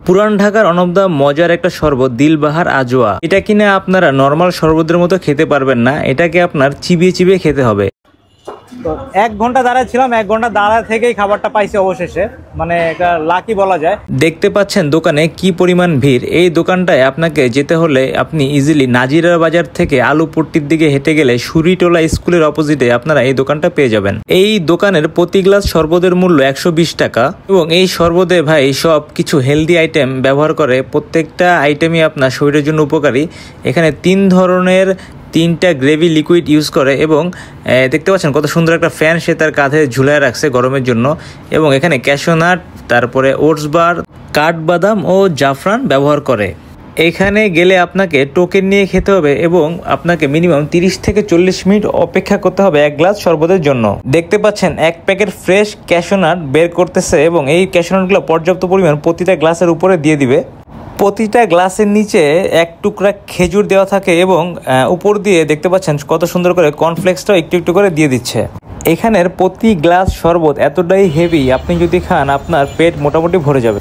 পুরান ঢাকার on of the মজার একটা শরবত দিলবাহার আজোয়া। এটা কিনা আপনারা নর্মাল শরবতের মতো খেতে পারবেন না, এটাকে আপনার চিবিয়ে চিবিয়ে খেতে হবে। তো 1 ঘন্টা দাঁড়ায় ছিলাম, 1 ঘন্টা দাঁড়ায় থেকেই খাবারটা পাইছি অবশেষে, মানে এটা লাকি বলা যায়। দেখতে পাচ্ছেন দোকানে কি পরিমাণ ভিড়। এই দোকানটায় আপনাকে যেতে হলে আপনি ইজিলি নাজিরা বাজার থেকে আলুপট্টির দিকে হেঁটে গেলে সুরিটোলা স্কুলের অপোজিটে আপনারা এই দোকানটা পেয়ে যাবেন। এই দোকানের প্রতি গ্লাস শরবতের মূল্য 120 টাকা এবং এই শরবতে ভাই সব কিছু হেলদি আইটেম ব্যবহার করে, প্রত্যেকটা আইটেমই আপনার শরীরের জন্য উপকারী। এখানে 3 ধরনের 3টা গ্রেভি লিকুইড ইউজ করে এবং দেখতে পাচ্ছেন কত সুন্দর একটা ফ্যান সে তার কাঁধে ঝুলায় রাখছে গরমের জন্য। এবং এখানে ক্যাশনাট, তারপরে ওটস বার, কাঠবাদাম ও জাফরান ব্যবহার করে। এখানে গেলে আপনাকে টোকেন নিয়ে খেতে হবে এবং আপনাকে মিনিমাম 30 থেকে 40 মিনিট অপেক্ষা করতে হবে 1 গ্লাস শরবতের জন্য। দেখতে পাচ্ছেন 1 প্যাকেট ফ্রেশ ক্যাশনাট বের করতেছে এবং এই ক্যাশনাটগুলো পর্যাপ্ত পরিমাণ প্রতিটা গ্লাসের উপরে দিয়ে দিবে। প্রতিটা গ্লাসের নিচে 1 টুকরা খেজুর দেওয়া থাকে এবং উপর দিয়ে দেখতে পাচ্ছেন কত সুন্দর করে কর্নফ্লেক্সটাও একটু একটু করে দিয়ে দিচ্ছে। এখানের প্রতি গ্লাস শরবত এতটাই হেভি, আপনি যদি খান আপনার পেট মোটামুটি ভরে যাবে।